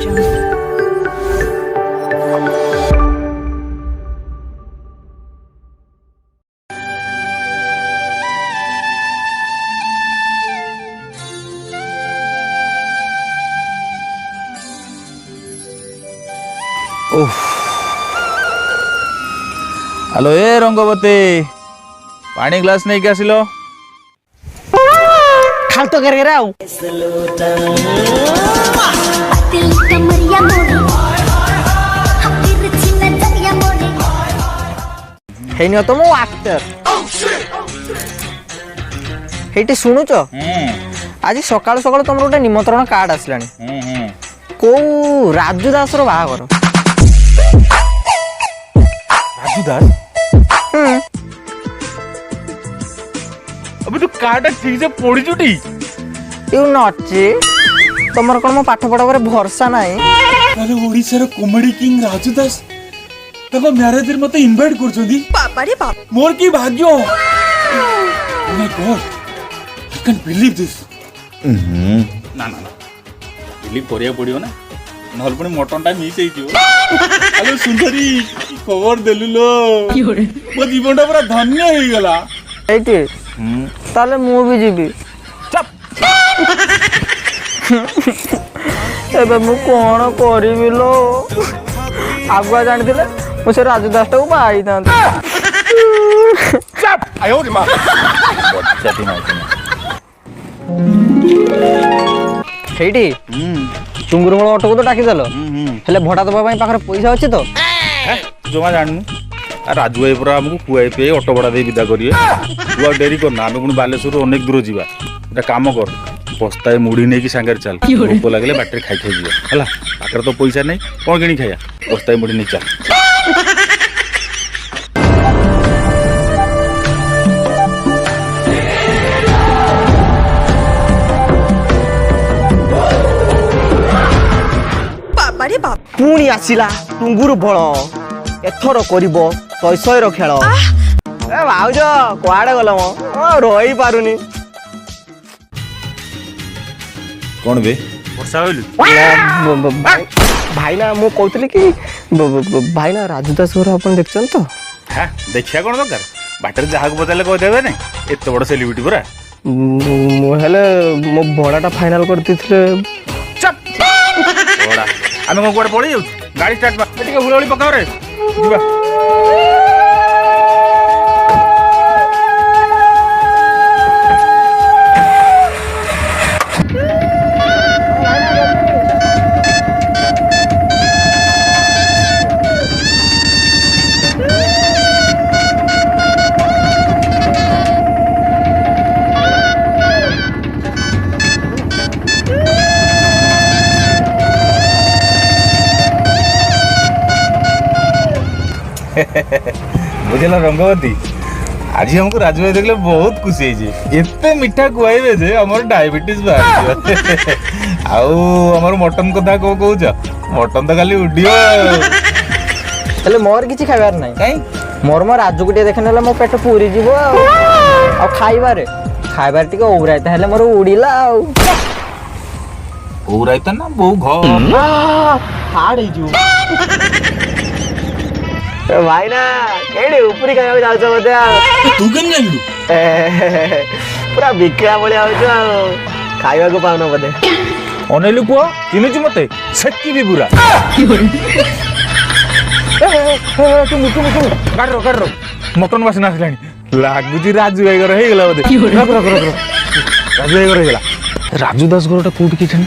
Hello ए रंगवती पानी glass नहीं क्या सिलो खाल तो कर रहा हूँ तो मो एक्टर हेटी शुणुच आज सकाल सकाल तुम गोटे निमंत्रण कार्ड आसला को राजू दास रो बाहागर राजू दास अबे तू कार्ड ठीक से पढ़ी चुटी यू नॉटी तुमर कोन मो पाठ पढ़ा भरसा नाही अरे ओडिसा रो कॉमेडी किंग राजू दास तब मैरिज रे मते इनवाइट करछोंदी बाबा रे बाप मोर की भाग्य oh my God I can believe this ना ना ना बिलीव करिया पड़ियो ना नहल पुणी मटन टा मिस हेइजियो अरे सुंदरी खबर देलु लो मो जीवन टा पूरा धन्य हो गला एटी ताले मु भी जीबी चप एबे मु कोन करबी लो आगुआ जानि दिले मु से राजू दास को पाई था चप आयो रे मां बच्चाटी माइती हेटी टुंगुर बळ ऑटो को तो डाकी देलो हेले भडा दबा पई पाखरे पैसा अछि तो जमा जाननु आ राजू भाई पूरा हमको कुआई पे ऑटो भड़ा दे विदा करिए तू डेरी करना आम पुणी बालेश्वर अनेक दूर जीवा एटा काम कर बस्ताए मुड़ी नहीं कि सांगे चल भोक लगे बाटर खाई खाई जीवा है पाखे तो पैसा नहीं कौन किणी खाया बस्ताए मुड़ी नहीं चल पुणी आसिला टुंगुर बळ एथर करिब शय शय रो खेल ए भाउज कुआडे गल मो रही पारुनी कौन बे वर्षा होइलु भाई ना मो कहतली कि भाई ना राजू दास घर अपन देखछन तो हां देखिया कोन दरकार बाटर जहा को बदले कह देबे नै एत बड़ सेलिब्रिटी पूरा हेले मो भड़ाटा फाइनल कर दिथिले चप बड़ा आमे को कोड पड़ी जाउ गाड़ी स्टार्ट बा एटिके हुलहुली पकाओ रे जीवा बुझल रंगवती आज हमको राजू भाई देखले बहुत खुशी है एते मीठा खुआइबे जे हमर डायबिटीज बाहर आउ हमर मटन कथा को कहूछ मटन तो खाली उडियो हेले मोर किछि खाइबार नै काई मोर राजू गुटे देखनेला मो पेट पूरी जीवो आ खाइबार टिके ओराइता हेले मोर उडिला ओराइता ना बहु घर हाड हे जू भाई ना केडे ऊपरी खाइबा जाउछ मते तू केन जानलु पूरा बिकरा बळे आउछ खाइबा को पाउनो बदे अनेलु को चिनुची मते सेटकी भी पूरा तुम कर मटन वासना आसलानी लागुची राजू भाई घर हे गेला बदे रख राजू भाई घर हे गेला राजू दास घरटा कोठी कि छन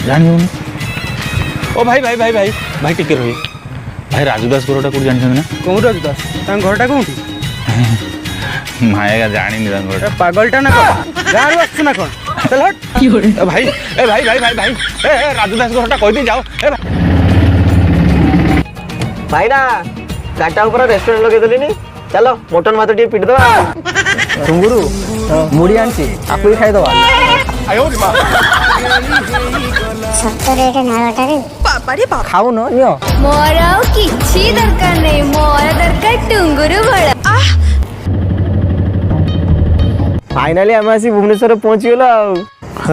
जानि होनी ओ भाई भाई भाई भाई भाई टिके रही भाई राजू दास घरटा कोठी जानि छन ना कोन राजू दास ता घरटा कोठी मायगा जानि नि ता घरटा पागलटा ना गारू आछ ना कोन चल हट की हो रे भाई ए भाई भाई भाई भाई ए राजू दास घरटा कहि दे जाओ ए भाई ना गाटा ऊपर रेस्टोरेंट लगे देलिनी चलो मटन भात टी पिट दवा टुंगुरु मुड़ी आंची आपु ही खाइ दवा आयो रे मां सत्तरे रे नालटा रे पापा रे पापा खाऊ न नियो मोर आउ किछि दरकार नै मोर दरकार टुंगुरु भळ फाइनली हम आसी भुवनेश्वर पहुंची गेला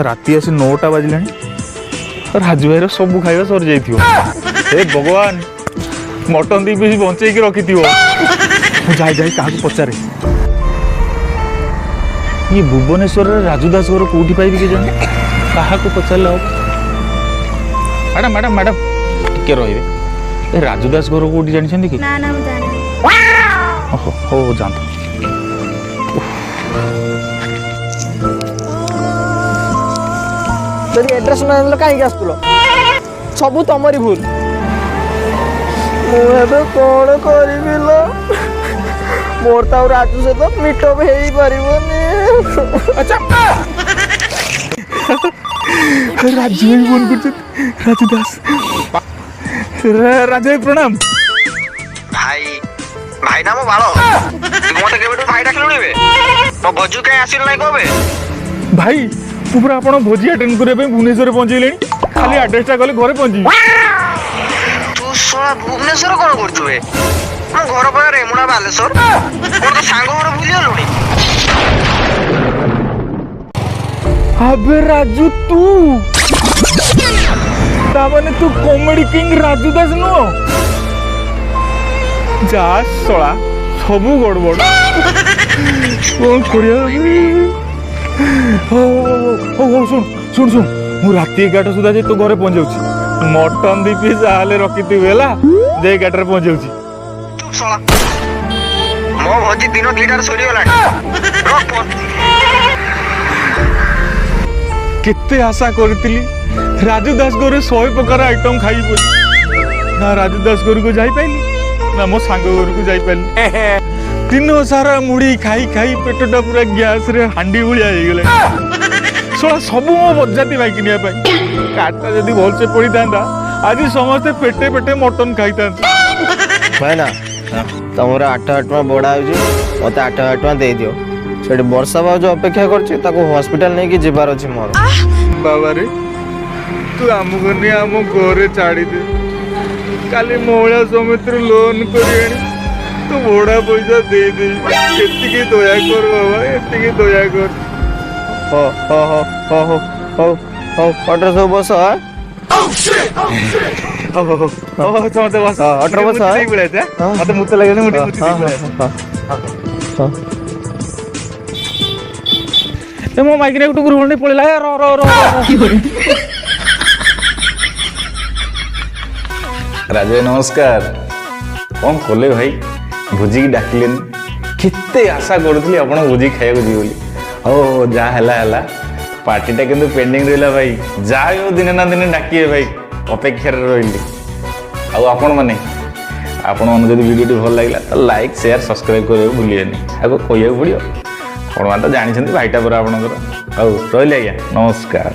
राती आसी 9टा बाजिलानी ରାଜୁ ଭାଇର ସବୁ ଖାଇବା ସରି ଯାଇଥିବ। ହେ ଭଗବାନ, ମଟନ ଦି ପିସ୍ ବଞ୍ଚେଇକି ରଖିଥିବ। ମୁଁ ଯାଇ କାହାକୁ ପଚାରେ। ଇଏ ଭୁବନେଶ୍ୱରରେ ରାଜୁ ଦାସ ଘର କୋଉଠି ପାଇବି କେଜାଣି? କାହାକୁ ପଚାରିଲେ ହବ? ମ୍ୟାଡ଼ାମ ମ୍ୟାଡ଼ାମ ମ୍ୟାଡ଼ାମ ଟିକେ ରହିବେ। ଏ ରାଜୁ ଦାସ ଘର କୋଉଠି ଜାଣିଛନ୍ତି କି? ନା ମୁଁ ଜାଣିନି। ଓହୋ ହଉ ଯାଆନ୍ତୁ। ଯଦି ଆଡ୍ରେସ୍ ନ ଜାଣିଲ କାହିଁକି ଆସୁଥିଲ? ସବୁ ତମରି ଭୁଲ। ମୁଁ ଏବେ କ'ଣ କରିବି ଲୋ? ମୋର ତ ଆଉ ରାଜୁ ସହିତ ମିଟଅପ୍ ହେଇପାରିବନି। ରାଜୁ ଭାଇ ଫୋନ କରୁଛନ୍ତି। ରାଜୁ ଦାସ। ରାଜୁ ଭାଇ ପ୍ରଣାମ। ଭାଇ ଭାଇ ନା ମୋ ବାଳ। ତୁ ମତେ କେବେଠୁ ଭାଇ ଡାକିଲୁଣି ବେ? ମୋ ଭୋଜି କାଇଁ ଆସିଲୁ ନାଇଁ କବେ? ଭାଇ ମୁଁ ପୁରା ଆପଣ ଭୋଜି ଆଟେଣ୍ଡ କରିବା ପାଇଁ ଭୁବନେଶ୍ୱରରେ ପହଞ୍ଚେଇଲେଣି। ଖାଲି ଆଡ୍ରେସଟା ଗଲେ ଘରେ ପହଞ୍ଚିବି। ତୁ ଶଳା ଭୁବନେଶ୍ୱର କ'ଣ କରୁଛୁ ବେ? ମୋ ଘର ପାଖରେ ରେମୁଣା ବାଲେଶ୍ୱର। ମୋର ତ ସାଙ୍ଗ ଘର ଭୁଲିଗଲୁଣି। ଆବେ ରାଜୁ ତୁ ତାମାନେ ତୁ କମେଡି କିଙ୍ଗ ରାଜୁ ଦାସ ନୁହଁ? ଯା ଶଳା ସବୁ ଗଡ଼ବଡ଼। କ'ଣ କରିବା? ହଉ ଶୁଣ ଶୁଣ ଶୁଣ, ମୁଁ ରାତି 11ଟା ସୁଦ୍ଧା ଯାଇ ତୋ ଘରେ ପହଞ୍ଚାଉଛି। ମଟନ 2 ପିସ୍ ଯାହେଲେ ରଖିଥିବୁ ହେଲା। ଯାଇ 11ଟାରେ ପହଞ୍ଚାଉଛି। ଚୁପ୍ ଶଳା। ମୋ ଭୋଜି ଦିନ 2ଟାରେ ସରିଗଲାଣି। ରଖ ଫୋନ୍। କେତେ ଆଶା କରିଥିଲି ରାଜୁ ଦାସ ଘରେ 100 ପ୍ରକାର ଆଇଟମ ଖାଇବି ବୋଲି। ନା ରାଜୁ ଦାସ ଘରକୁ ଯାଇପାରିଲି, ନା ମୋ ସାଙ୍ଗ ଘରକୁ ଯାଇପାରିଲି। ଦିନ ସାରା ମୁଢି ଖାଇ ଖାଇ ପେଟଟା ପୁରା ଗ୍ୟାସରେ ହାଣ୍ଡି ଭଳିଆ ହେଇଗଲା। ଶଳା ସବୁ ମୋ ବଜାତି ବାଇକି ନିବା ପାଇଁ। କାଠଟା ଯଦି ଭଲସେ ପଡ଼ିଥାନ୍ତା ଆଜି ସମସ୍ତେ ପେଟେ ପେଟେ ମଟନ ଖାଇଥାନ୍ତେ। ଭାଇନା ତମର 8,000 ଟଙ୍କା ବଢ଼ା ହେଉଛି, ମୋତେ 8,000 ଟଙ୍କା ଦେଇଦିଅ। ସେଠି ବର୍ଷା ଭାଉଜ ଅପେକ୍ଷା କରୁଛି, ତାକୁ ହସ୍ପିଟାଲ ନେଇକି ଯିବାର ଅଛି ମୋର। ବାବାରେ ତୁ ଆମକୁ ନେଇ ଆମ ଘରେ ଛାଡ଼ିଦେ। କାଲି ମହିଳା ସମିତିରୁ ଲୋନ୍ କରି ଆଣି ତୁ ଭଡ଼ା ପଇସା ଦେଇଦେବି। ଏତିକି ଦୟା କର ବାବା, ଏତିକି ଦୟା କର। ହଉ ଅଟୋରେ ସବୁ ବସ। ସମସ୍ତେ ବସ। ଅଟୋରେ ବସ। ମତେ ମୁତ ଲାଗିଲେ ମୁଁ ଟିକେ ମୋ ମାଇକିନା ଗୋଟେ ଗୃହିଣୀ ପଳେଇଲା। ରାଜୁ ଭାଇ ନମସ୍କାର। କ'ଣ କଲେ ଭାଇ? ଭୋଜିକି ଡାକିଲେନି। କେତେ ଆଶା କରୁଥିଲି ଆପଣ ଭୋଜି ଖାଇବାକୁ ଯିବେ ବୋଲି। ହଉ ଯାହା ହେଲା ହେଲା। ପାର୍ଟିଟା କିନ୍ତୁ ପେଣ୍ଡିଂ ରହିଲା ଭାଇ। ଯାହା ବି ଦିନେ ନା ଦିନେ ଡାକିବେ ଭାଇ, ଅପେକ୍ଷାରେ ରହିଲି। ଆଉ ଆପଣମାନେ ଯଦି ଭିଡ଼ିଓଟି ଭଲ ଲାଗିଲା ତ ଲାଇକ୍ ସେୟାର ସବସ୍କ୍ରାଇବ୍ କରିବାକୁ ଭୁଲିବେନି। ଆଗ କହିବାକୁ ପଡ଼ିବ, ଆପଣମାନେ ତ ଜାଣିଛନ୍ତି ଭାଇଟା ପରା ଆପଣଙ୍କର। ହଉ ରହିଲି ଆଜ୍ଞା, ନମସ୍କାର।